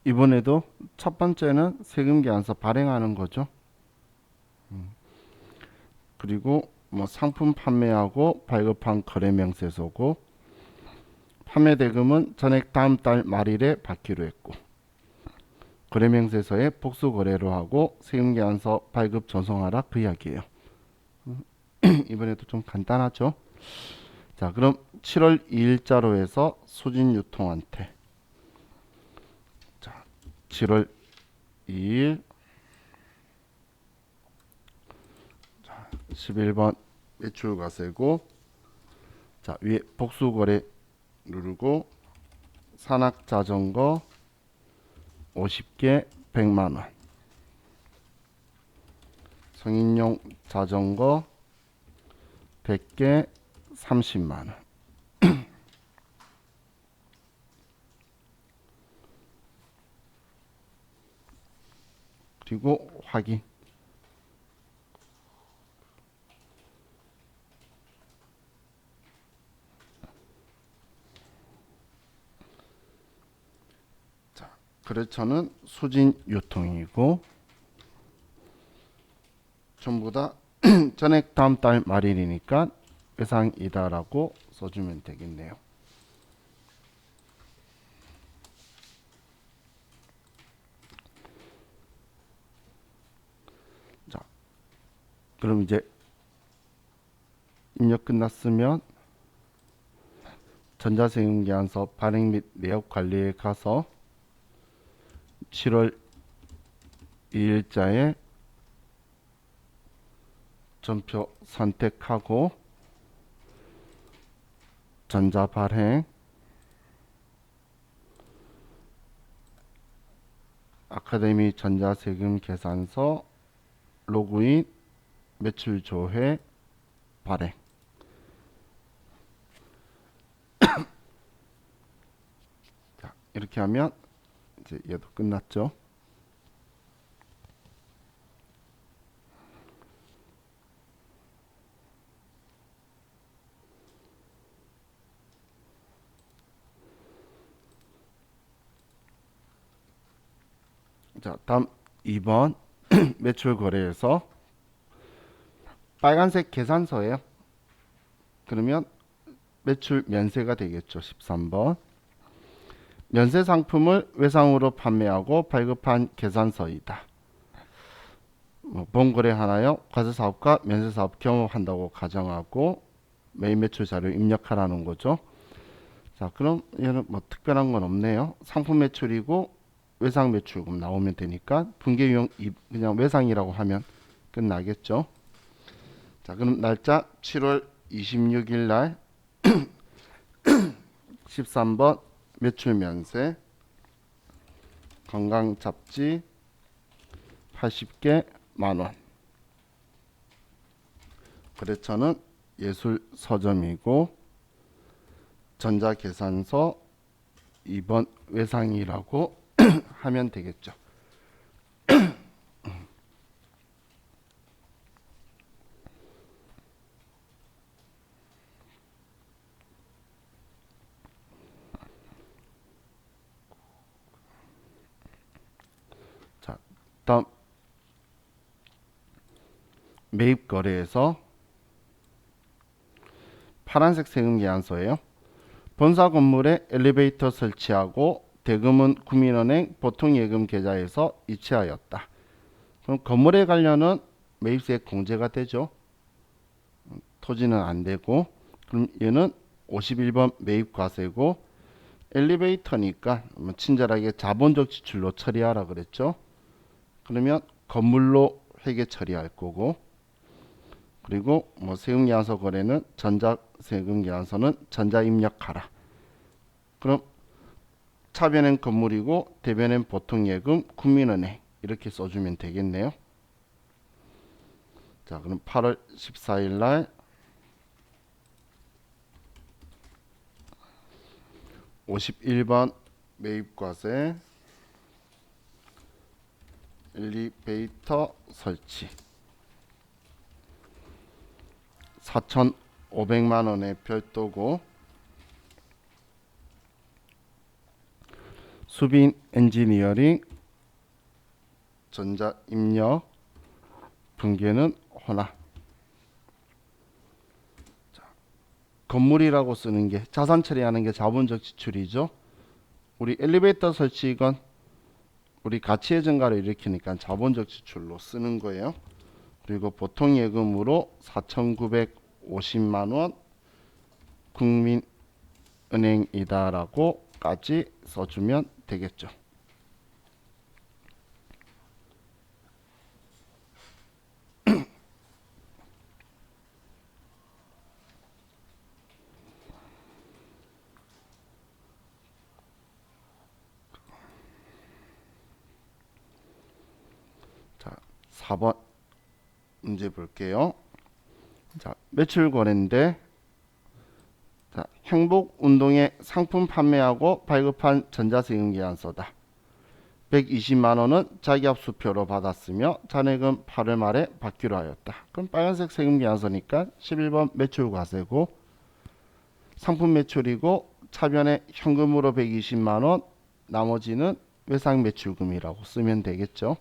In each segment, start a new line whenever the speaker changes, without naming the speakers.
이번에도 첫 번째는 세금 계산서 발행하는 거죠. 그리고 뭐 상품 판매하고 발급한 거래 명세서고, 판매 대금은 전액 다음 달 말일에 받기로 했고, 거래 명세서에 복수 거래로 하고 세금 계산서 발급 전송하라, 그 이야기예요. 이번에도 좀 간단하죠. 자, 그럼 7월 2일자로 해서 수진 유통한테, 자, 7월 2일 11번 매출과세고, 자, 위에 복수거래 누르고 산악자전거 50개 100만원, 성인용 자전거 100개 30만원. 그리고 확인. 자, 거래처는 수진 유통이고, 전부 다 전액 다음 달 말일이니까 외상이다라고 써주면 되겠네요. 자, 그럼 이제 입력 끝났으면 전자세금계산서 발행 및 내역 관리에 가서 7월 2일자에 전표 선택하고 전자발행, 아카데미 전자세금계산서 로그인, 매출조회, 발행. 자, 이렇게 하면 이제 얘도 끝났죠. 자, 다음 2번 매출 거래에서 빨간색 계산서예요. 그러면 매출 면세가 되겠죠. 13번. 면세 상품을 외상으로 판매하고 발급한 계산서이다. 본거래 하나요? 과세사업과 면세사업 경험한다고 가정하고 매일 매출 자료 입력하라는 거죠. 자, 그럼 얘는 뭐 특별한 건 없네요. 상품 매출이고 외상 매출금 나오면 되니까 분기유형 그냥 외상이라고 하면 끝나겠죠. 자, 그럼 날짜 7월 26일 날 13번 매출 면세 건강 잡지 80개 만원. 거래처는 예술 서점이고 전자계산서 2번 외상이라고 하면 되겠죠. 자, 다음 매입 거래에서 파란색 세금 계산서예요. 본사 건물에 엘리베이터 설치하고 대금은 국민은행 보통예금 계좌에서 이체하였다. 그럼 건물에 관련은 매입세 공제가 되죠. 토지는 안 되고, 그럼 얘는 51번 매입과세고, 엘리베이터니까 뭐 친절하게 자본적 지출로 처리하라 그랬죠. 그러면 건물로 회계 처리할 거고, 그리고 뭐 세금계산서 거래는 전자세금계산서는 전자입력하라. 그럼 차변엔 건물이고 대변엔 보통예금 국민은행 이렇게 써주면 되겠네요. 자, 그럼 8월 14일 날 51번 매입과세 엘리베이터 설치 4,500만 원의 별도고, 수빈 엔지니어링 전자 입력 분계는 혼합. 건물이라고 쓰는 게 자산 처리하는 게 자본적 지출이죠. 우리 엘리베이터 설치건 우리 가치의 증가를 일으키니까 자본적 지출로 쓰는 거예요. 그리고 보통 예금으로 4,950만 원 국민은행이다라고까지 써주면 되겠죠. 자, 4번 문제 볼게요. 자, 매출 거래인데 자, 행복운동에 상품 판매하고 발급한 전자세금계약서다. 120만 원은 자기압수표로 받았으며 잔액은 8월 말에 받기로 하였다. 그럼 빨간색 세금계약서니까 11번 매출과세고 상품 매출이고 차변에 현금으로 120만 원, 나머지는 외상 매출금이라고 쓰면 되겠죠.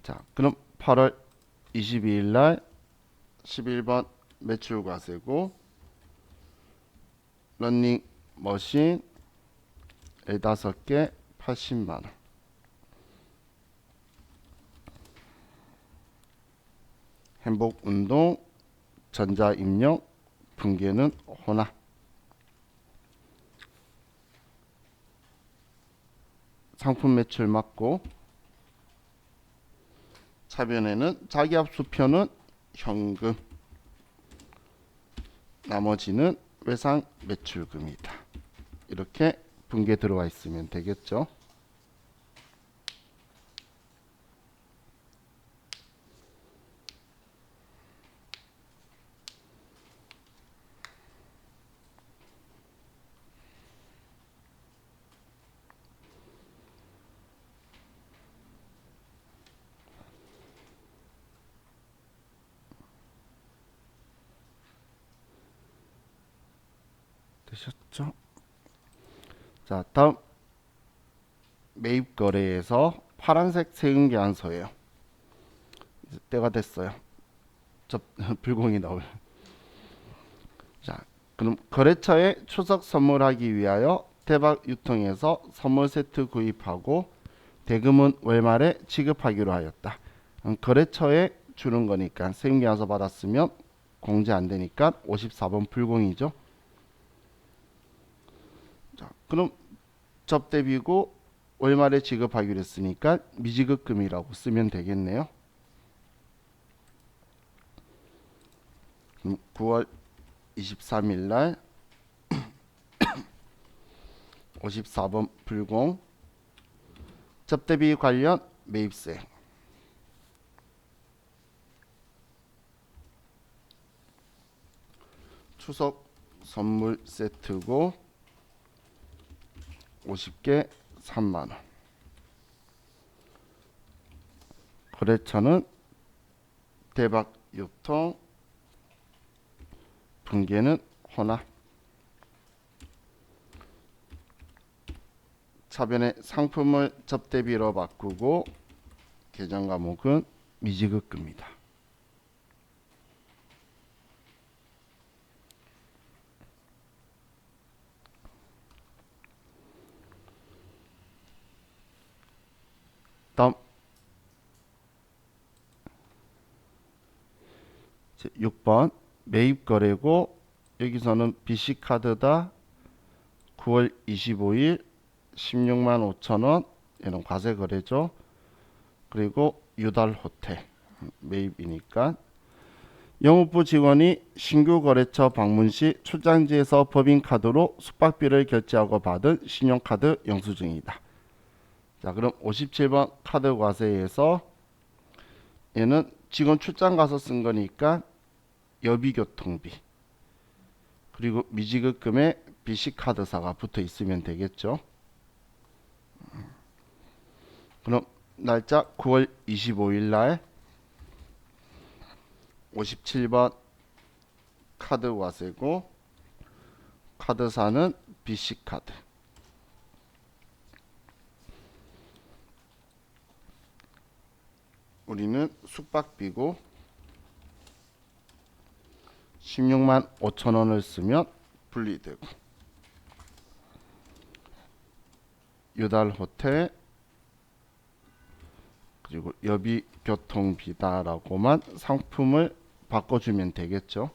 자, 그럼 8월 22일 날 11번 매출과세고 러닝머신 15개 80만 원. 행복운동 전자입력 분계는 혼합. 상품 매출 맞고 차변에는 자기압수표는 현금, 나머지는 외상 매출금이다. 이렇게 분계 들어와 있으면 되겠죠. 되셨죠? 자, 다음 매입 거래에서 파란색 세금계약서예요. 때가 됐어요. 불공이 나올. 자, 그럼 거래처에 추석 선물하기 위하여 대박 유통에서 선물 세트 구입하고 대금은 월말에 지급하기로 하였다. 거래처에 주는 거니까 세금계약서 받았으면 공제 안 되니까 54번 불공이죠. 자, 그럼 접대비고 월말에 지급하기로 했으니까 미지급금이라고 쓰면 되겠네요. 9월 23일 날 54번 불공 접대비 관련 매입세 추석 선물 세트고 50개 3만원. 거래처는 대박 유통 분계는 혼합. 차변에 상품을 접대비로 바꾸고 계정 과목은 미지급금이다. 다음 6번 매입 거래고 여기서는 BC카드다. 9월 25일 16만 5천원 얘는 과세 거래죠. 그리고 유달 호텔 매입이니까 영업부 직원이 신규 거래처 방문 시 출장지에서 법인카드로 숙박비를 결제하고 받은 신용카드 영수증이다. 자, 그럼 57번 카드 과세에서 얘는 직원 출장 가서 쓴 거니까 여비교통비 그리고 미지급금에 BC카드사가 붙어 있으면 되겠죠. 그럼 날짜 9월 25일 날 57번 카드 과세고 카드사는 BC카드 우리는 숙박비고 16만 5천 원을 쓰면 분리되고, 유달 호텔 그리고 여비 교통비다라고만 상품을 바꿔주면 되겠죠.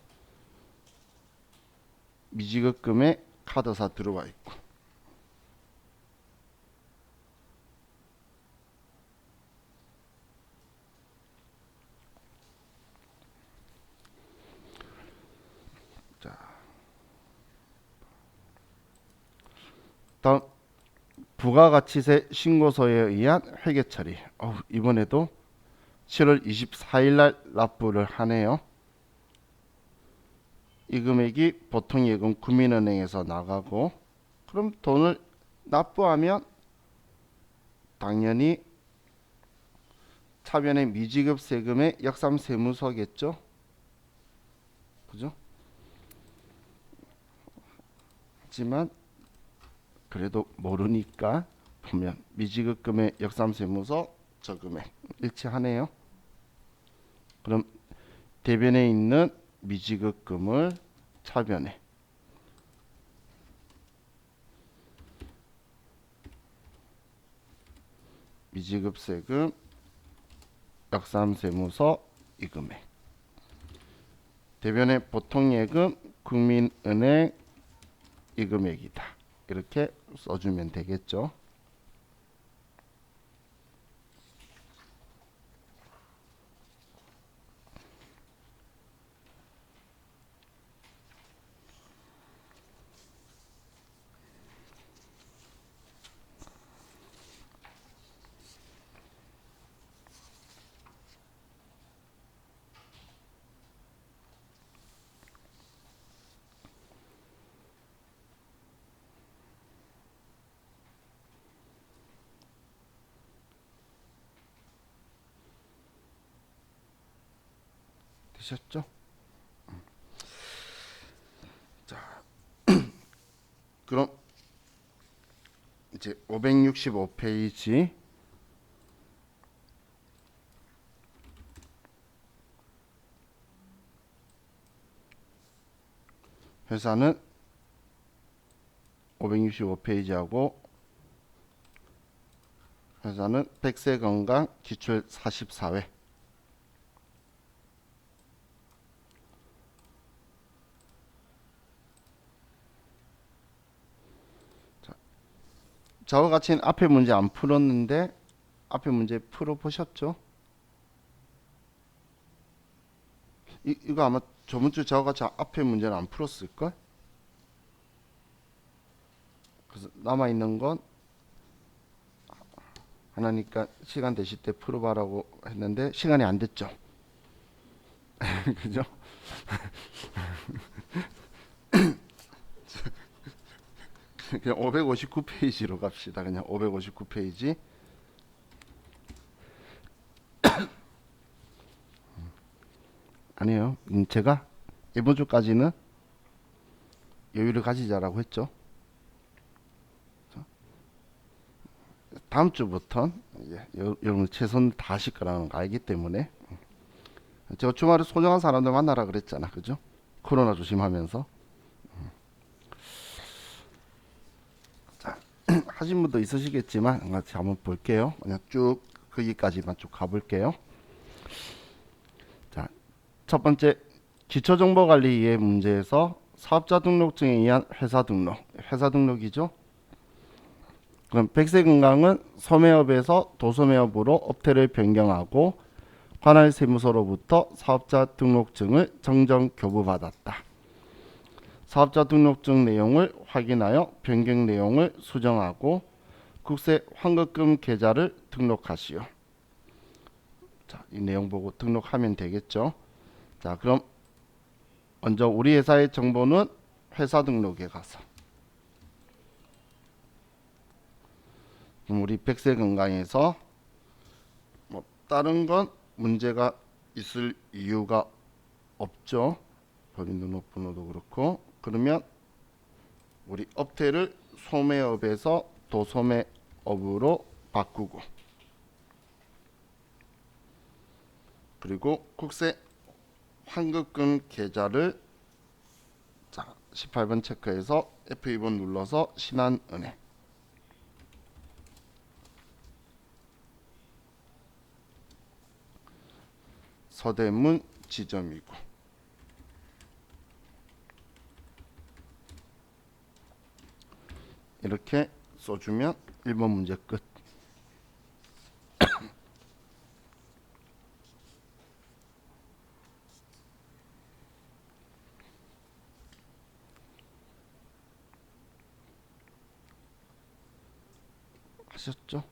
미지급금에 카드사 들어와 있고, 자, 다음 부가가치세 신고서에 의한 회계 처리. 이번에도 7월 24일 날 납부를 하네요. 이 금액이 보통 예금 국민은행에서 나가고, 그럼 돈을 납부하면 당연히 차변의 미지급 세금의 역삼 세무서겠죠. 그죠? 하지만 그래도 모르니까 보면 미지급금의 역삼 세무서 저 금액 일치하네요. 그럼 대변에 있는 미지급금을 차변에 미지급세금 역삼세무서 이 금액, 대변에 보통예금 국민은행 이 금액이다, 이렇게 써주면 되겠죠. 되셨죠? 자, 그럼 이제 565페이지 회사는 565페이지하고 회사는 백세건강 기출 44회. 저와 같이 앞에 문제 안 풀었는데 앞에 문제 풀어보셨죠? 이거 아마 저번주 저와 같이 앞에 문제는 안 풀었을걸? 그래서 남아있는 건 하나니까 시간 되실 때 풀어봐라고 했는데 시간이 안 됐죠? 그죠? 그냥 559페이지로 갑시다. 그냥 559페이지. 아니에요. 제가 이번 주까지는 여유를 가지자라고 했죠. 다음 주부터는 여러분 최선 다하실 거라는 거 알기 때문에, 제가 주말에 소중한 사람들 만나라 그랬잖아. 그죠? 코로나 조심하면서. 자, 하신 분도 있으시겠지만 같이 한번 볼게요. 그냥 쭉 거기까지만 쭉 가볼게요. 자, 첫 번째 기초정보관리의 문제에서 사업자 등록증에 의한 회사 등록이죠. 그럼 백세건강은 소매업에서 도소매업으로 업태를 변경하고 관할 세무서로부터 사업자 등록증을 정정 교부받았다. 사업자 등록증 내용을 확인하여 변경 내용을 수정하고 국세 환급금 계좌를 등록하시오. 자, 이 내용 보고 등록하면 되겠죠. 자, 그럼 먼저 우리 회사의 정보는 회사 등록에 가서, 그럼 우리 백세건강에서 뭐 다른 건 문제가 있을 이유가 없죠. 법인 등록번호도 그렇고. 그러면 우리 업태를 소매업에서 도소매업으로 바꾸고, 그리고 국세 환급금 계좌를 자 18번 체크해서 F2번 눌러서 신한은행 서대문 지점이고 이렇게 써주면 1번 문제 끝. 하셨죠?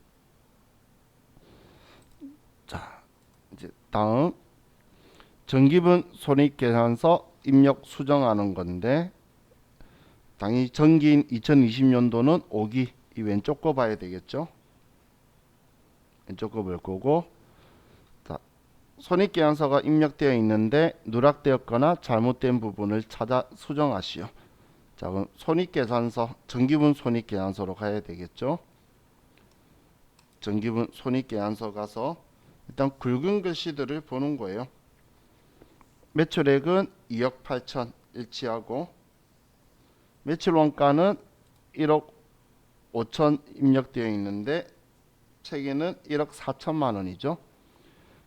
자, 이제 다음 정기분 손익계산서 입력 수정하는 건데 당연히 정기인 2020년도는 5기 이 왼쪽 거 봐야 되겠죠? 왼쪽 거 볼 거고 자, 손익계산서가 입력되어 있는데 누락되었거나 잘못된 부분을 찾아 수정하시오. 자, 그럼 손익계산서 정기분 손익계산서로 가야 되겠죠? 정기분 손익계산서 가서 일단 굵은 글씨들을 보는 거예요. 매출액은 2억 8천 일치하고 매출 원가는 1억 5천 입력되어 있는데 책에는 1억 4천만 원이죠.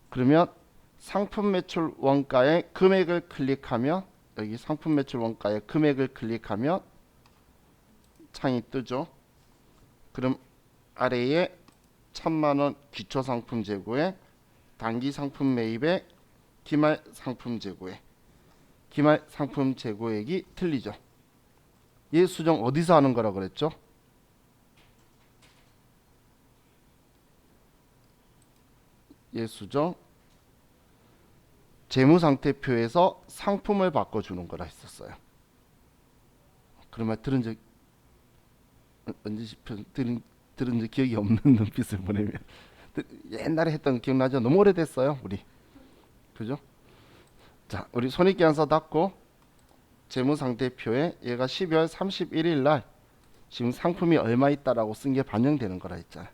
그러면 상품 매출 원가의 금액을 클릭하면 여기 상품 매출 원가의 금액을 클릭하면 창이 뜨죠. 그럼 아래에 1,000만 원 기초 상품 재고에 단기 상품 매입에 기말 상품 재고에 기말 상품 재고액이 틀리죠. 얘 수정 어디서 하는 거라 그랬죠? 얘 수정 재무상태표에서 상품을 바꿔주는 거라 했었어요. 그런 말 들은 적 언제 들은 적 기억이 없는 눈빛을 보내면 옛날에 했던 거 기억나죠? 너무 오래됐어요 우리. 그죠? 자, 우리 손익계산서 닫고 재무상태표에 얘가 12월 31일 날 지금 상품이 얼마 있다라고 쓴 게 반영되는 거라 했잖아.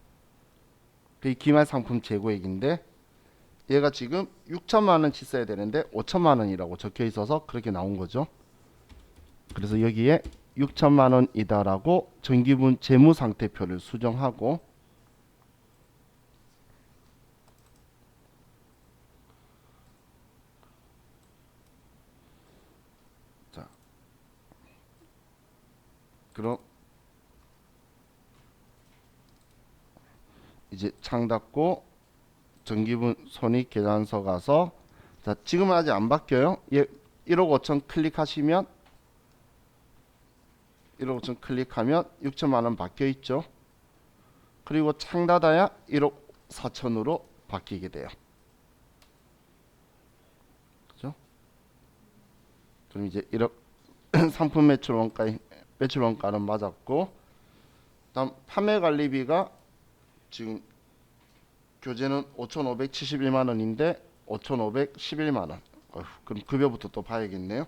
그게 기말 상품 재고액인데 얘가 지금 6천만 원치 써야 되는데 5천만 원이라고 적혀 있어서 그렇게 나온 거죠. 그래서 여기에 6천만 원이다라고 정기분 재무상태표를 수정하고 자, 그럼 이제 창 닫고 정기분 손익계산서 가서 자, 지금은 아직 안 바뀌어요. 얘 1억 5천 클릭하시면 1억 5천 클릭하면 6천만 원 바뀌어 있죠. 그리고 창 닫아야 1억 4천으로 바뀌게 돼요. 그죠? 그럼 이제 1억 상품 매출 원가의 매출 원가는 맞았고 다음 판매 관리비가 지금 교재는 5,571만 원인데 5,511만 원. 그럼 급여부터 또 봐야겠네요.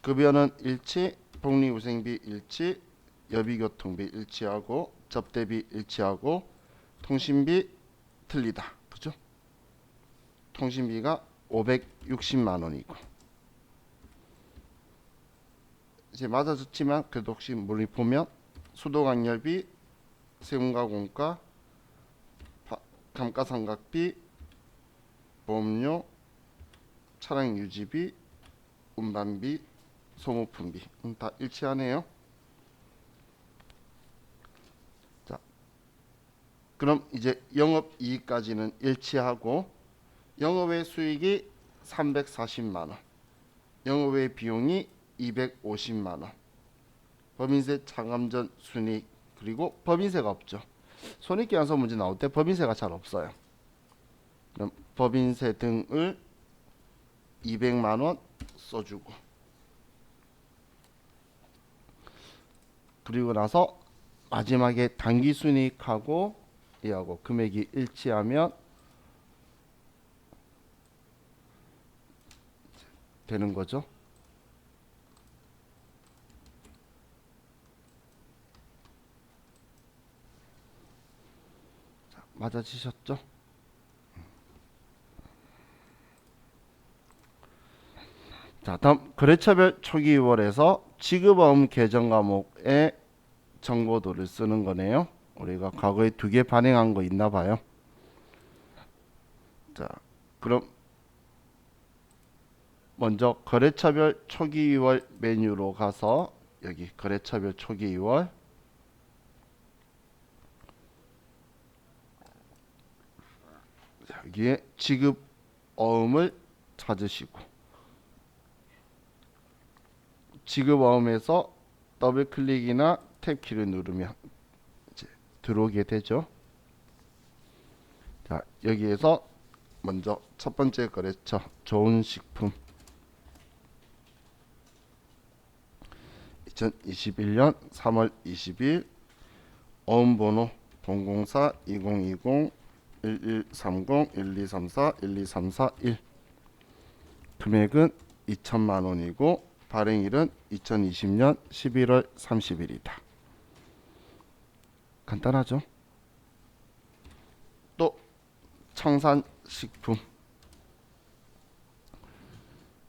급여는 일치, 복리후생비 일치, 여비교통비 일치하고 접대비 일치하고 통신비 틀리다. 그죠? 통신비가 560만 원이고 이제 맞아졌지만 그래도 혹시 물리 보면 수도강렬비, 세금가공과 감가상각비, 보험료, 차량 유지비, 운반비, 소모품비 다 일치하네요. 자, 그럼 이제 영업이익까지는 일치하고 영업외 수익이 340만 원, 영업외 비용이 250만 원, 법인세 차감전 순이익 그리고 법인세가 없죠. 손익계산서 문제 나올 때 법인세가 잘 없어요. 그럼 법인세 등을 200만 원 써주고 그리고 나서 마지막에 당기순이익하고 이하고 금액이 일치하면 되는 거죠. 자, 맞아지셨죠? 자, 다음 거래처별 초기이월에서 지급어음 계정 과목의 정보도를 쓰는 거네요. 우리가 과거에 2개 발행한 거 있나 봐요. 자, 그럼 먼저 거래처별 초기이월 메뉴로 가서 여기 거래처별 초기이월 여기에 지급어음을 찾으시고 지급어음에서 더블 클릭이나 탭키를 누르면 이제 들어오게 되죠. 자, 여기에서 먼저 첫 번째 거래처 좋은 식품 2021년 3월 20일 어음번호 004-2020-1130-1234-12341 금액은 2천만 원이고 발행일은 2020년 11월 30일이다. 간단하죠? 또 청산식품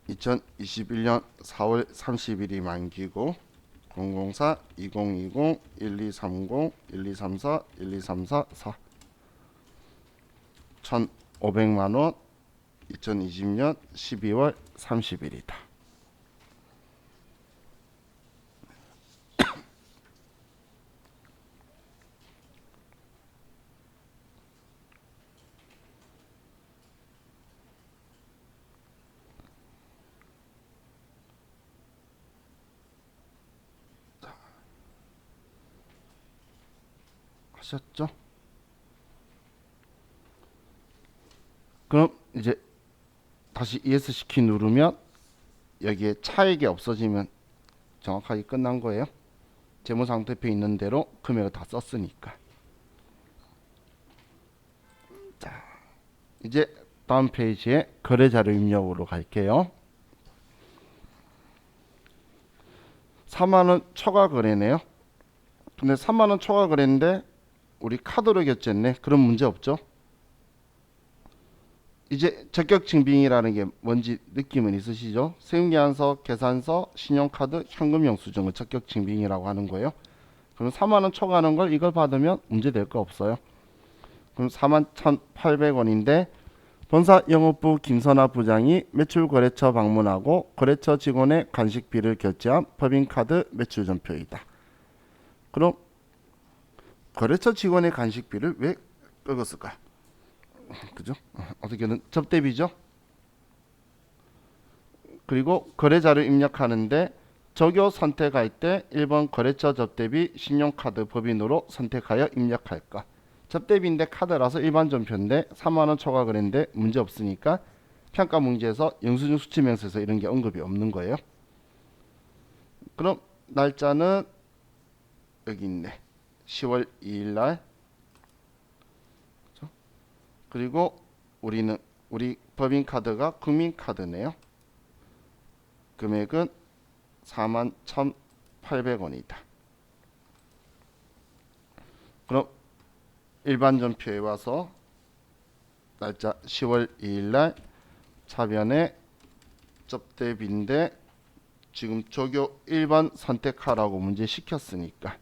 2021년 4월 30일이 만기고 004-2020-1230-1234-12344 1,500만 원 2020년 12월 30일이다. 하셨죠? 그럼 이제 다시 ES 키 누르면 여기에 차액이 없어지면 정확하게 끝난 거예요. 재무상태표에 있는 대로 금액을 다 썼으니까. 자, 이제 다음 페이지에 거래자료 입력으로 갈게요. 4만원 초과 거래네요. 근데 3만원 초과 거래인데 우리 카드로 결제했네. 그럼 문제 없죠? 이제 적격증빙이라는 게 뭔지 느낌은 있으시죠? 세금계산서, 계산서, 신용카드, 현금 영수증을 적격증빙이라고 하는 거예요. 그럼 4만원 초과하는 걸 이걸 받으면 문제 될 거 없어요. 그럼 41,800원인데 본사 영업부 김선아 부장이 매출거래처 방문하고 거래처 직원의 간식비를 결제한 법인카드 매출전표이다. 그럼 거래처 직원의 간식비를 왜 긁었을까? 그죠? 어떻게든 접대비죠. 그리고 거래자료 입력하는데 적요 선택할 때 1번 거래처 접대비 신용카드 법인으로 선택하여 입력할까? 접대비인데 카드라서 일반 전표인데 3만원 초과 거래인데 문제 없으니까 평가 문제에서 영수증 수치명세서 이런 게 언급이 없는 거예요. 그럼 날짜는 여기 있네. 10월 2일 날. 그리고 우리 법인카드가 국민카드네요. 금액은 41,800원이다. 그럼 일반 전표에 와서 날짜 10월 2일 날 차변에 접대비인데 지금 조교 1번 선택하라고 문제 시켰으니까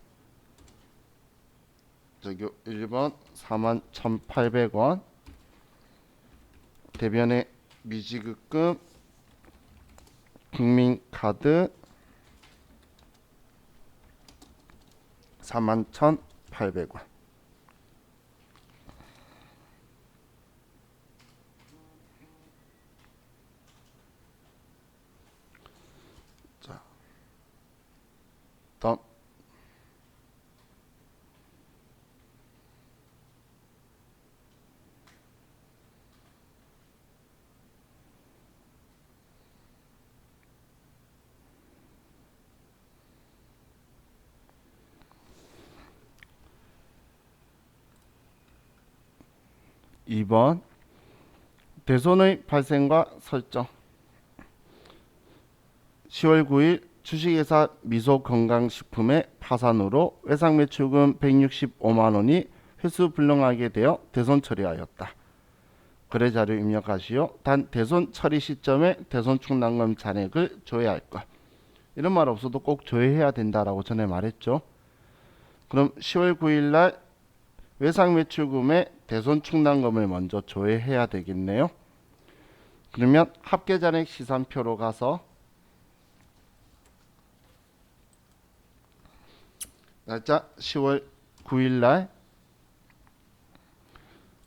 조교 1번 41,800원 대변에 미지급금 국민카드 41,800원. 자, 다음 2번 대손의 발생과 설정 10월 9일 주식회사 미소건강식품의 파산으로 외상매출금 165만원이 회수 불능하게 되어 대손 처리하였다. 거래자료 입력하시오. 단 대손 처리 시점에 대손 충당금 잔액을 조회할 것. 이런 말 없어도 꼭 조회해야 된다라고 전에 말했죠. 그럼 10월 9일 날 외상 매출금의 대손 충당금을 먼저 조회해야 되겠네요. 그러면 합계잔액 시산표로 가서 날짜 10월 9일 날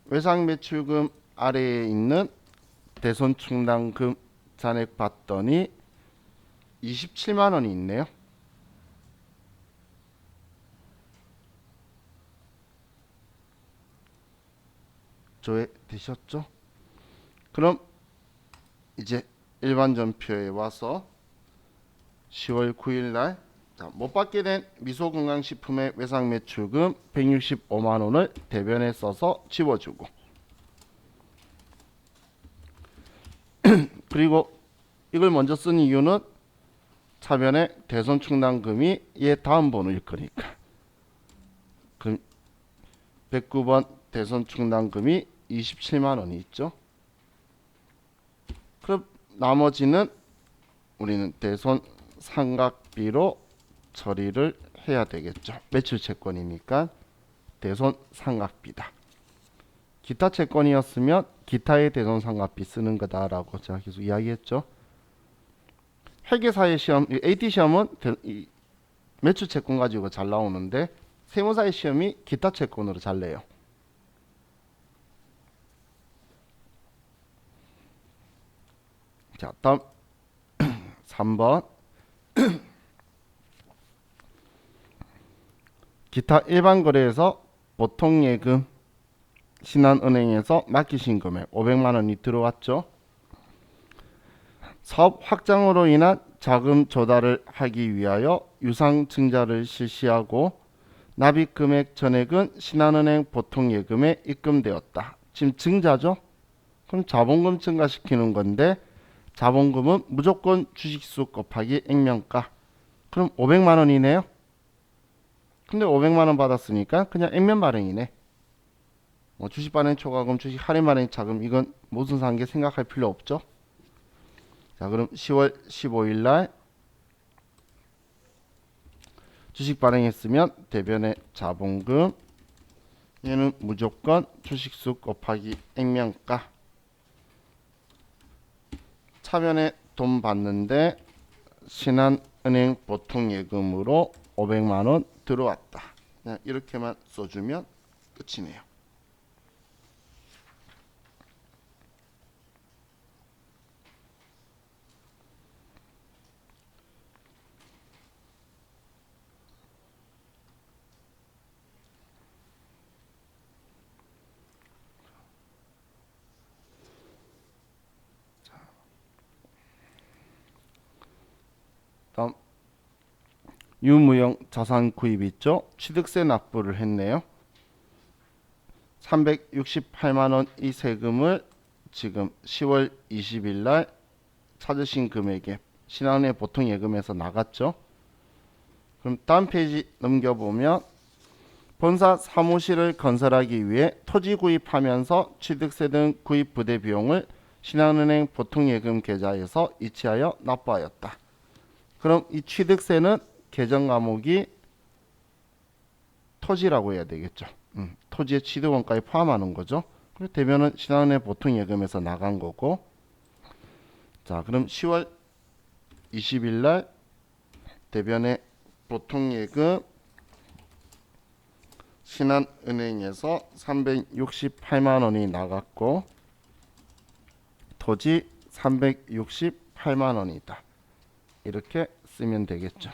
외상 매출금 아래에 있는 대손 충당금 잔액 봤더니 27만 원이 있네요. 조회 되셨죠? 그럼 이제 일반 전표에 와서 10월 9일 날 못 받게 된 미소건강식품의 외상 매출금 165만 원을 대변에 써서 지워주고, 그리고 이걸 먼저 쓴 이유는 차변에 대손 충당금이 얘 다음 번호일 거니까. 그럼 109번 대손 충당금이 27만 원이 있죠. 그럼 나머지는 우리는 대손 상각비로 처리를 해야 되겠죠. 매출 채권이니까 대손 상각비다. 기타 채권이었으면 기타의 대손 상각비 쓰는 거다라고 제가 계속 이야기했죠. 회계사의 시험, AT 시험은 매출 채권 가지고 잘 나오는데 세무사의 시험이 기타 채권으로 잘 내요. 자, 다음 3번 기타 일반 거래에서 보통 예금 신한은행에서 맡기신 금액 500만 원이 들어왔죠. 사업 확장으로 인한 자금 조달을 하기 위하여 유상증자를 실시하고 납입 금액 전액은 신한은행 보통 예금에 입금되었다. 지금 증자죠? 그럼 자본금 증가시키는 건데 자본금은 무조건 주식수 곱하기 액면가. 그럼 500만 원이네요. 근데 500만 원 받았으니까 그냥 액면 발행이네. 주식 발행 초과금, 주식 할인 발행 차금, 이건 무슨 상계 생각할 필요 없죠. 자, 그럼 10월 15일 날 주식 발행했으면 대변의 자본금, 얘는 무조건 주식수 곱하기 액면가. 차변에 돈 받는데 신한은행 보통 예금으로 500만 원 들어왔다. 그냥 이렇게만 써주면 끝이네요. 다음 유무형 자산 구입 있죠? 취득세 납부를 했네요. 368만 원 이 세금을 지금 10월 20일 날 찾으신 금액에 신한은행 보통 예금에서 나갔죠. 그럼 다음 페이지 넘겨보면 본사 사무실을 건설하기 위해 토지 구입하면서 취득세 등 구입 부대 비용을 신한은행 보통 예금 계좌에서 이체하여 납부하였다. 그럼 이 취득세는 계정 과목이 토지라고 해야 되겠죠. 토지의 취득원가에 포함하는 거죠. 그리고 대변은 신한은행 보통 예금에서 나간 거고. 자, 그럼 10월 20일 날 대변의 보통 예금 신한은행에서 368만 원이 나갔고 토지 368만 원이다. 이렇게 쓰면 되겠죠.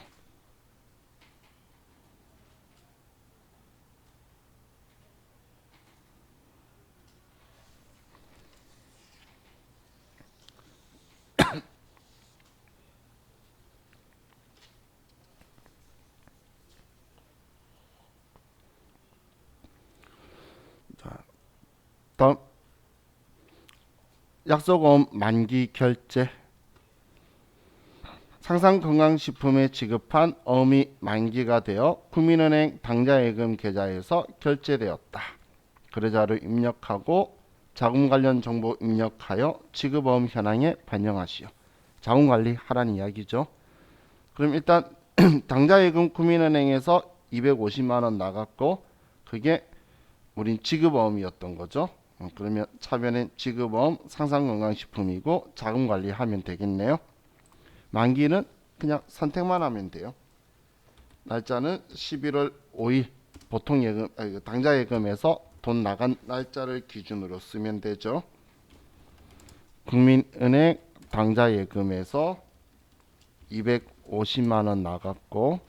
다음 약속보험 만기 결제. 상상건강식품에 지급한 어음이 만기가 되어 국민은행 당좌예금 계좌에서 결제되었다. 거래자를 입력하고 자금 관련 정보 입력하여 지급어음 현황에 반영하시오. 자금 관리 하라는 이야기죠. 그럼 일단 당좌예금 국민은행에서 250만 원 나갔고 그게 우린 지급어음이었던 거죠. 그러면 차변엔 지급어음 상상건강식품이고 자금 관리하면 되겠네요. 만기는 그냥 선택만 하면 돼요. 날짜는 11월 5일 보통 예금 당좌 예금에서 돈 나간 날짜를 기준으로 쓰면 되죠. 국민은행 당좌 예금에서 250만 원 나갔고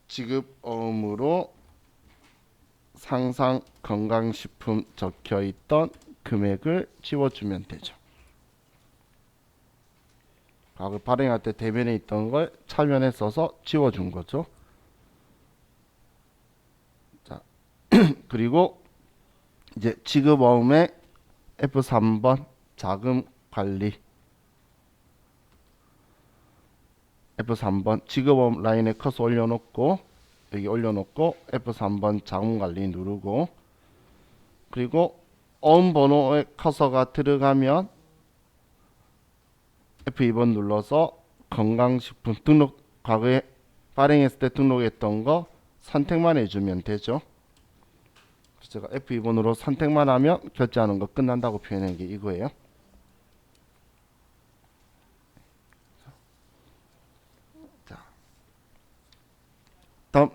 지급어음으로 상상 건강식품 적혀 있던 금액을 지워주면 되죠. 과거 발행할 때 대면에 있던 걸 차면에 써서 지워준 거죠. 자, 그리고 이제 지급어음의 F3번 자금 관리 F3번 지급어음 라인에 커서 올려놓고 여기 올려놓고 F3번 자금 관리 누르고 그리고 어음 번호의 커서가 들어가면 F2번 눌러서 건강식품 등록 과거에 발행했을 때 등록했던 거 선택만 해주면 되죠. 제가 F2번으로 선택만 하면 결제하는 거 끝난다고 표현한 게 이거예요. 자, 다음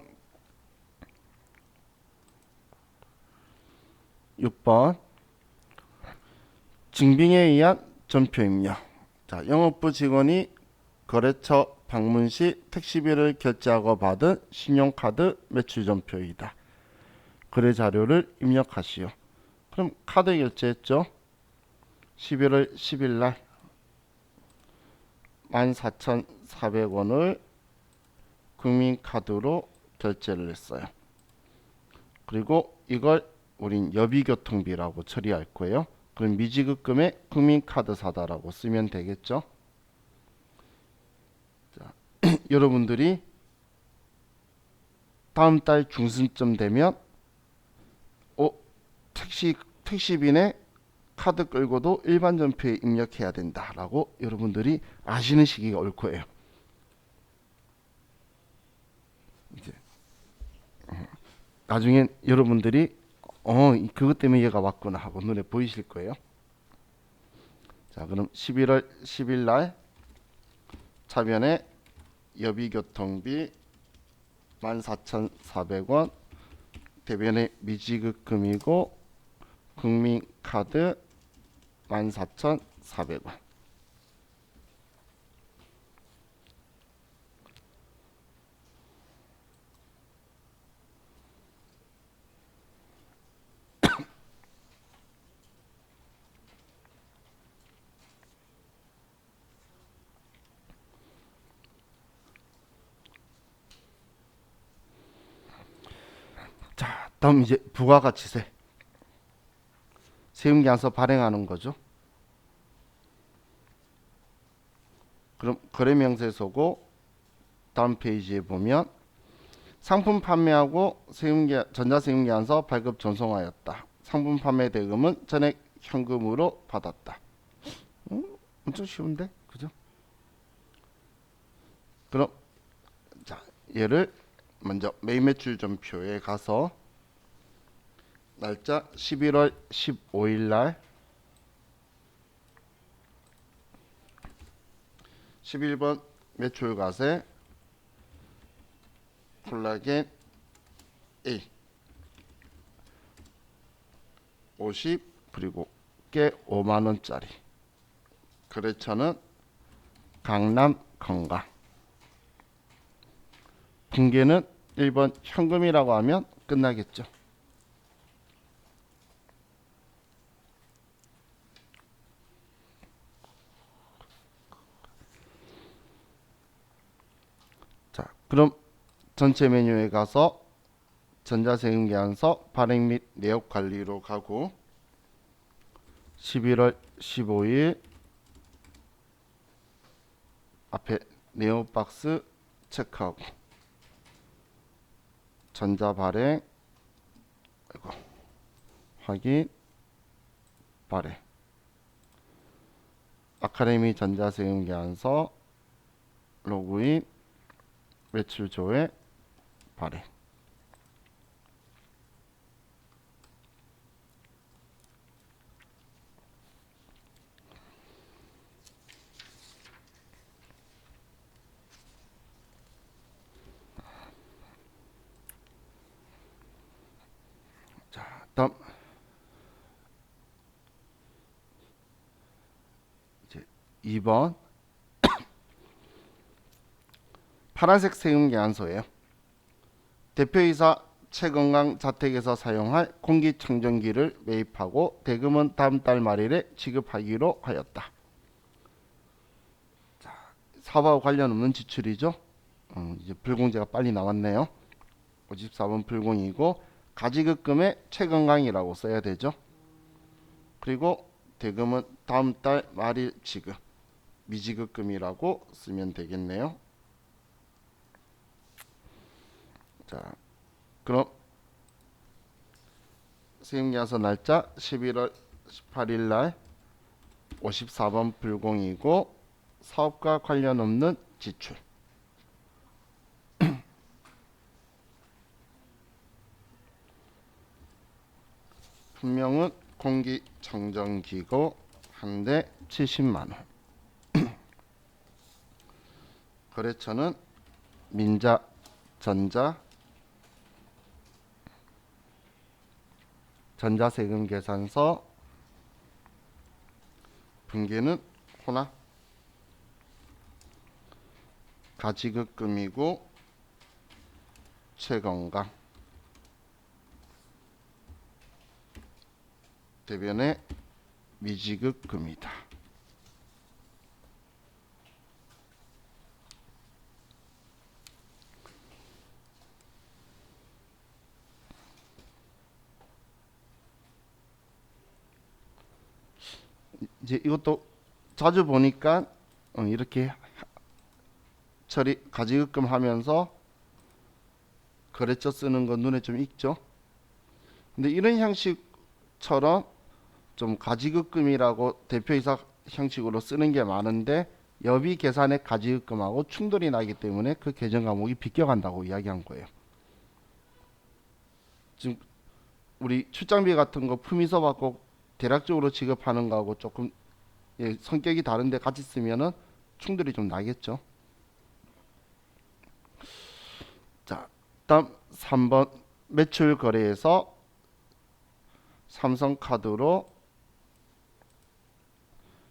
6번 증빙에 의한 전표 입력. 자, 영업부 직원이 거래처 방문 시 택시비를 결제하고 받은 신용카드 매출 전표이다. 거래 자료를 입력하시오. 그럼 카드 결제했죠. 11월 10일 날 14,400원을 국민카드로 결제를 했어요. 그리고 이걸 우린 여비교통비라고 처리할 거예요. 그럼 미지급금에 국민카드사다라고 쓰면 되겠죠. 자, 여러분들이 다음 달 중순쯤 되면 택시비네 카드 끌고도 일반 전표에 입력해야 된다라고 여러분들이 아시는 시기가 올 거예요. 이제 나중엔 여러분들이 그것 때문에 얘가 왔구나 하고 눈에 보이실 거예요. 자, 그럼 11월 10일 날 차변에 여비교통비 14,400원 대변에 미지급금이고 국민카드 14,400원. 자, 다음 이제 부가가치세. 세금계산서 발행하는 거죠. 그럼 거래명세서고 다음 페이지에 보면 상품 판매하고 전자세금계산서 발급 전송하였다. 상품 판매 대금은 전액 현금으로 받았다. 엄청 쉬운데, 그죠? 그럼 자, 얘를 먼저 매입 매출 전표에 가서 날짜 11월 15일 날 11번 매출과세 콜라겐 A 50 그리고 깨 5만원짜리 거래처는 강남 건강 분계는 1번 현금이라고 하면 끝나겠죠. 자, 그럼 전체 메뉴에 가서 전자세금계산서 발행 및 내역 관리로 가고 11월 15일 앞에 네오 박스 체크하고 전자 발행 확인 발행. 아카데미 전자세금계산서 로그인 매출 조회 발행. 자, 다음 이제 2번 파란색 세금계산서예요. 대표이사 최건강 자택에서 사용할 공기청정기를 매입하고 대금은 다음 달 말일에 지급하기로 하였다. 자, 사업하고 관련 없는 지출이죠. 이제 불공제가 빨리 나왔네요. 54번 불공이고 가지급금의 최건강이라고 써야 되죠. 그리고 대금은 다음 달 말일 지급, 미지급금이라고 쓰면 되겠네요. 자, 그럼 세금계산서 날짜 11월 18일 날 54번 불공이고 사업과 관련 없는 지출. 분명은 공기청정기고 한 대 70만 원. 거래처는 민자전자 전자세금계산서. 분기는 호나 가지급금이고 최건강 대변의 미지급금이다. 이제 이것도 자주 보니까 이렇게 처리 가지급금 하면서 거래처 쓰는 거 눈에 좀 익죠. 근데 이런 형식처럼 좀 가지급금이라고 대표이사 형식으로 쓰는 게 많은데 여비 계산의 가지급금하고 충돌이 나기 때문에 그 계정 과목이 비껴간다고 이야기한 거예요. 지금 우리 출장비 같은 거 품위서 받고 대략적으로 지급하는 거하고 조금 성격이 다른데 같이 쓰면은 충돌이 좀 나겠죠. 자, 다음 3번 매출 거래에서 삼성카드로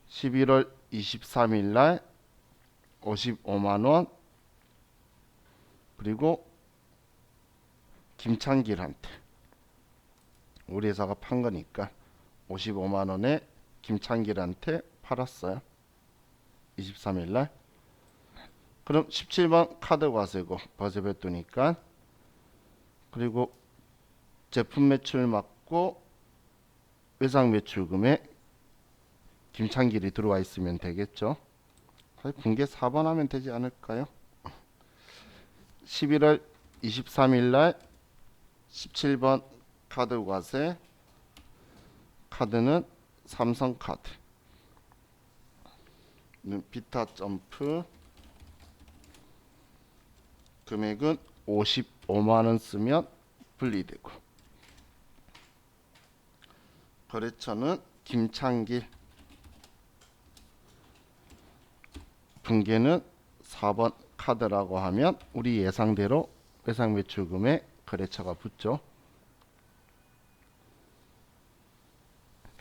11월 23일 날 55만 원 그리고 김창길한테 우리 회사가 판 거니까 55만 원에 김창길한테 팔았어요. 23일 날. 그럼 17번 카드 과세고 과세 별도니까 그리고 제품 매출 맞고 외상 매출금에 김창길이 들어와 있으면 되겠죠. 분계 4번 하면 되지 않을까요? 11월 23일 날 17번 카드 과세. 카드는 삼성카드. 비타 점프. 금액은 55만 원 쓰면 분리되고. 거래처는 김창길. 분계는 4번 카드라고 하면 우리 예상대로 외상 매출금에 거래처가 붙죠.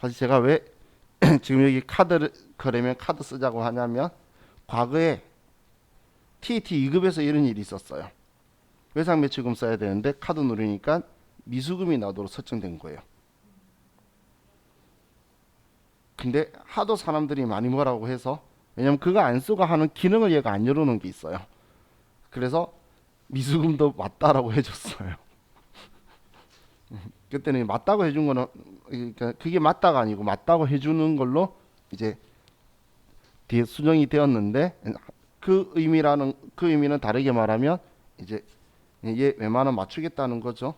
사실 제가 왜 지금 여기 카드를 거래면 카드 쓰자고 하냐면 과거에 TT 2급에서 이런 일이 있었어요. 외상 매출금 써야 되는데 카드 누르니까 미수금이 나도록 설정된 거예요. 근데 하도 사람들이 많이 뭐라고 해서 왜냐면 그거 안 쓰고 하는 기능을 얘가 안 열어놓은 게 있어요. 그래서 미수금도 맞다라고 해줬어요. 그때는 맞다고 해준 거는 그러니까 그게 맞다가 아니고 맞다고 해주는 걸로 이제 뒤에 수정이 되었는데 그 의미는 다르게 말하면 이제 얘 웬만하면 맞추겠다는 거죠.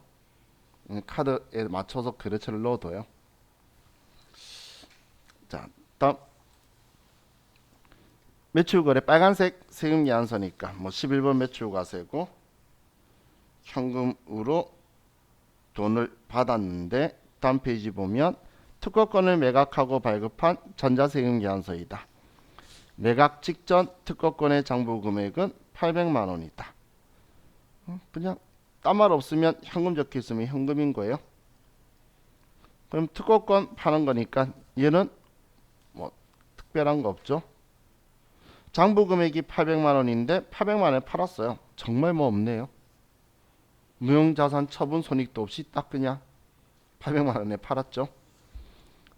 카드에 맞춰서 거래처를 넣어둬요. 자, 다음 매출거래 빨간색 세금계산서니까 뭐 11번 매출과세고 현금으로 돈을 받았는데 다음 페이지 보면 특허권을 매각하고 발급한 전자세금계산서이다. 매각 직전 특허권의 장부 금액은 800만 원이다. 그냥 딴 말 없으면 현금 적혀 있으면 현금인 거예요. 그럼 특허권 파는 거니까 얘는 뭐 특별한 거 없죠. 장부 금액이 800만 원인데 800만 원에 팔았어요. 정말 뭐 없네요. 무형자산 처분 손익도 없이 딱 그냥 800만 원에 팔았죠.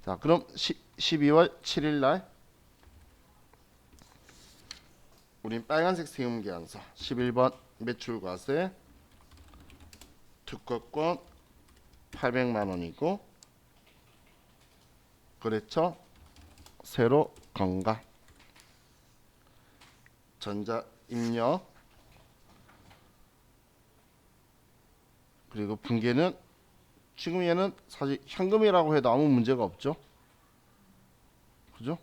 자, 그럼 12월 7일 날 우린 빨간색 세금계산서 11번 매출과세 특허권 800만 원이고 거래처 새로 건강 전자 입력 그리고 분계는 지금 얘는 사실 현금이라고 해도 아무 문제가 없죠. 그죠?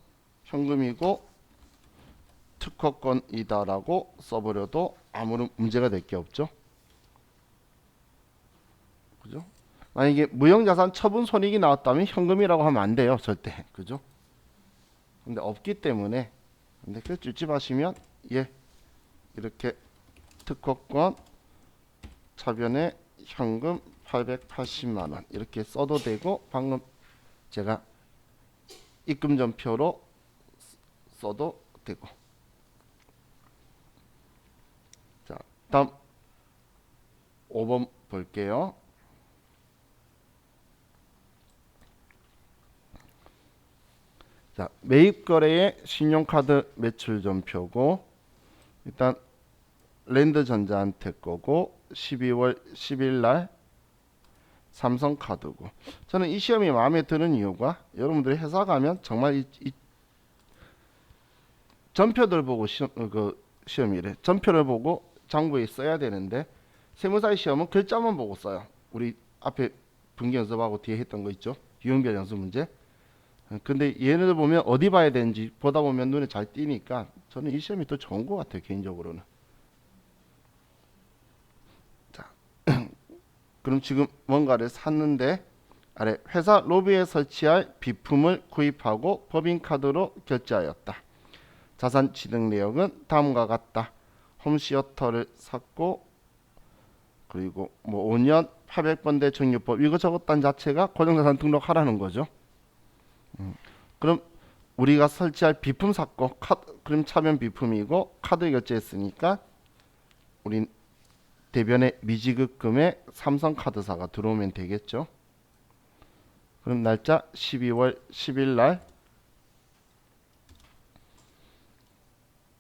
현금이고 특허권이다라고 써버려도 아무런 문제가 될 게 없죠. 그죠? 만약에 무형자산 처분 손익이 나왔다면 현금이라고 하면 안 돼요. 절대. 그죠? 근데 없기 때문에 근데 그 찝찝하시면 예 이렇게 특허권 차변에 현금 880만 원 이렇게 써도 되고 방금 제가 입금 전표로 써도 되고. 자, 다음 5번 볼게요. 자, 매입거래의 신용카드 매출 전표고 일단 랜드전자한테 거고 12월 10일 날 삼성카드고 저는 이 시험이 마음에 드는 이유가 여러분들이 회사 가면 정말 이 전표들 보고 시험이래. 전표를 보고 장부에 써야 되는데 세무사의 시험은 글자만 보고 써요. 우리 앞에 분기 연습하고 뒤에 했던 거 있죠. 유형별 연습 문제. 근데 얘네들 보면 어디 봐야 되는지 보다 보면 눈에 잘 띄니까 저는 이 시험이 더 좋은 것 같아요. 개인적으로는. 자, 그럼 지금 뭔가를 샀는데 아래 회사 로비에 설치할 비품을 구입하고 법인카드로 결제하였다. 자산 취득 내역은 다음과 같다. 홈시어터를 샀고 그리고 뭐 5년 800번대 정유법 이거 적었다는 자체가 고정자산 등록하라는 거죠. 그럼 우리가 설치할 비품 샀고 그럼 차변 비품이고 카드 결제했으니까 우린 대변에 미지급금에 삼성카드사가 들어오면 되겠죠. 그럼 날짜 12월 10일 날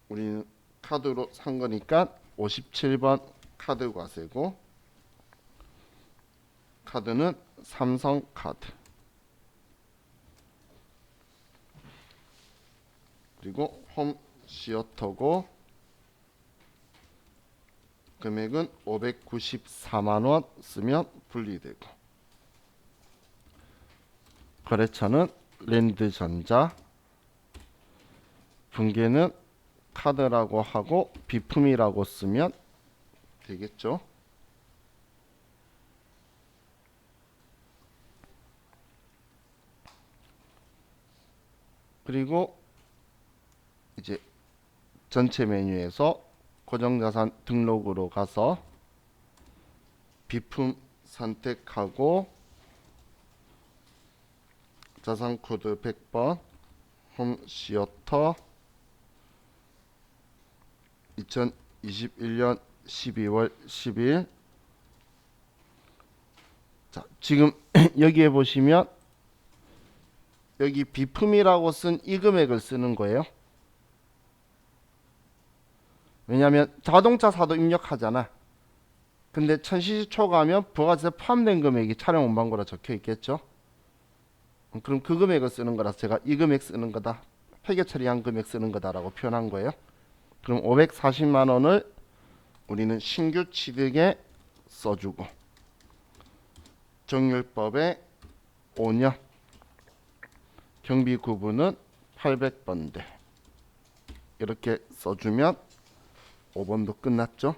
우리는 카드로 산 거니까 57번 카드 과세고 카드는 삼성카드 그리고 홈시어터고 금액은 594만원 쓰면 분리되고 거래처는 랜드전자 분계는 카드라고 하고 비품이라고 쓰면 되겠죠. 그리고 이제 전체 메뉴에서 고정자산 등록으로 가서 비품 선택하고 자산코드 100번 홈시어터 2021년 12월 10일 자, 지금 여기에 보시면 여기 비품이라고 쓴 이 금액을 쓰는 거예요. 왜냐하면 자동차 사도 입력하잖아. 근데 천시시 초과하면 부가세에 포함된 금액이 차량 운반거라 적혀 있겠죠. 그럼 그 금액을 쓰는 거라서 제가 이 금액 쓰는 거다. 회계 처리한 금액 쓰는 거다라고 표현한 거예요. 그럼 540만 원을 우리는 신규 취득에 써주고 정률법에 5년 경비 구분은 800번대. 이렇게 써주면 5번도 끝났죠.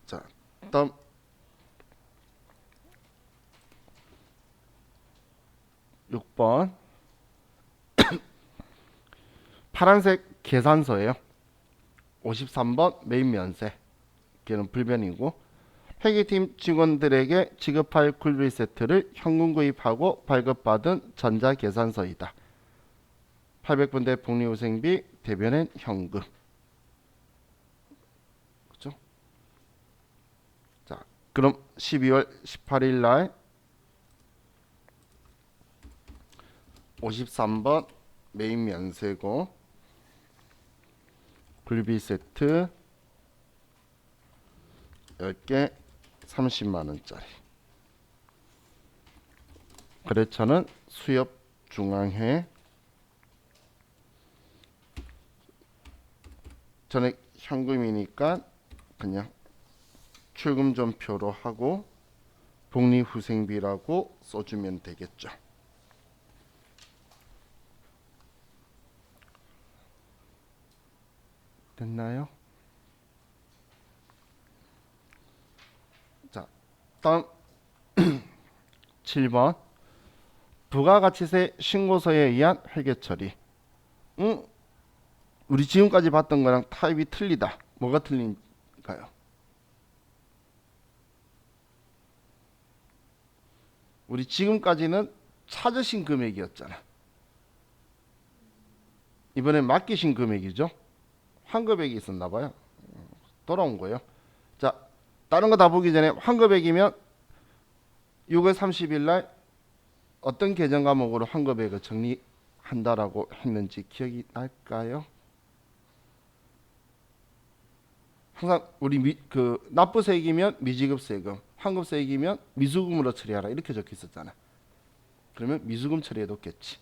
자, 다음 6번 파란색 계산서예요. 53번 메인 면세. 걔는 불변이고 회계팀 직원들에게 지급할 굴비 세트를 현금 구입하고 발급받은 전자계산서이다. 800분대 복리후생비 대변엔 현금. 그죠? 자, 그럼 12월 18일 날 53번 메인 면세고 굴비 세트 10개 30만원짜리. 거래처는 수협 중앙회. 전액 현금이니까 그냥 출금전표로 하고 복리후생비라고 써주면 되겠죠. 됐나요? 자, 다음 7번 부가가치세 신고서에 의한 회계 처리. 우리 지금까지 봤던 거랑 타입이 틀리다. 뭐가 틀린가요? 우리 지금까지는 찾으신 금액이었잖아. 이번엔 맡기신 금액이죠. 환급액이 있었나 봐요. 돌아온 거예요. 자, 다른 거 다 보기 전에 환급액이면 6월 30일 날 어떤 계정 과목으로 환급액을 정리한다라고 했는지 기억이 날까요? 항상 우리 납부세액이면 미지급세금, 환급세액이면 미수금으로 처리하라 이렇게 적혀 있었잖아. 그러면 미수금 처리해뒀겠지.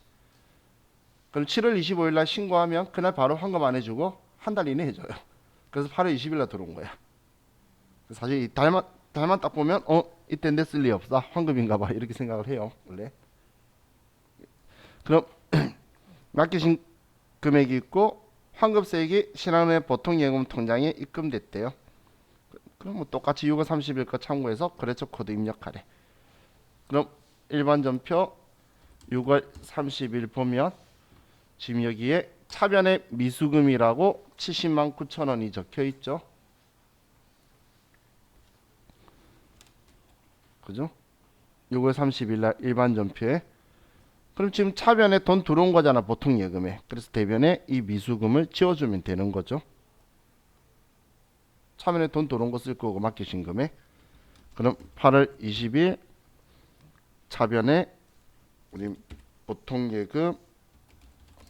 그럼 7월 25일 날 신고하면 그날 바로 환급 안 해주고 한 달 이내 해줘요. 그래서 8월 20일 날 들어온 거야. 사실 이 달만 딱 보면 이때 냈을 리 없다. 환급인가 봐. 이렇게 생각을 해요. 원래. 그럼 맡기신 금액이 있고 환급세액이 신한은행 보통예금 통장에 입금됐대요. 그럼 뭐 똑같이 6월 30일 거 참고해서 거래처 코드 입력하래. 그럼 일반 전표 6월 30일 보면 지금 여기에 차변의 미수금이라고 70만 9천 원이 적혀 있죠. 그죠? 6월 30일 날 일반 전표에. 그럼 지금 차변에 돈 들어온 거잖아. 보통 예금에. 그래서 대변에 이 미수금을 지워주면 되는 거죠. 차변에 돈 들어온 거 쓸 거고 맡기신 금액. 그럼 8월 20일 차변에 우리 보통 예금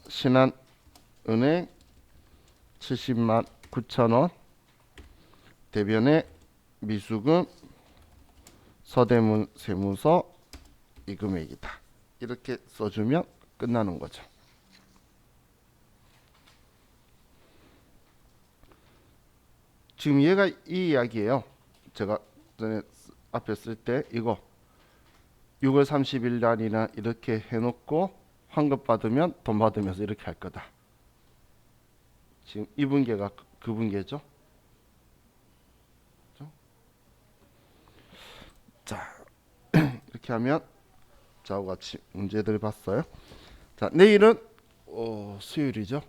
신한은행 70만 9천 원 대변에 미수금 서대문 세무서 이 금액이다. 이렇게 써주면 끝나는 거죠. 지금 얘가 이 이야기예요. 제가 전에 앞에 쓸 때 이거 6월 30일 날이나 이렇게 해놓고 환급 받으면 돈 받으면서 이렇게 할 거다. 지금 이 분계가 그 분계죠. 자, 이렇게 하면 자와 같이 문제들 봤어요. 자, 내일은 수요일이죠.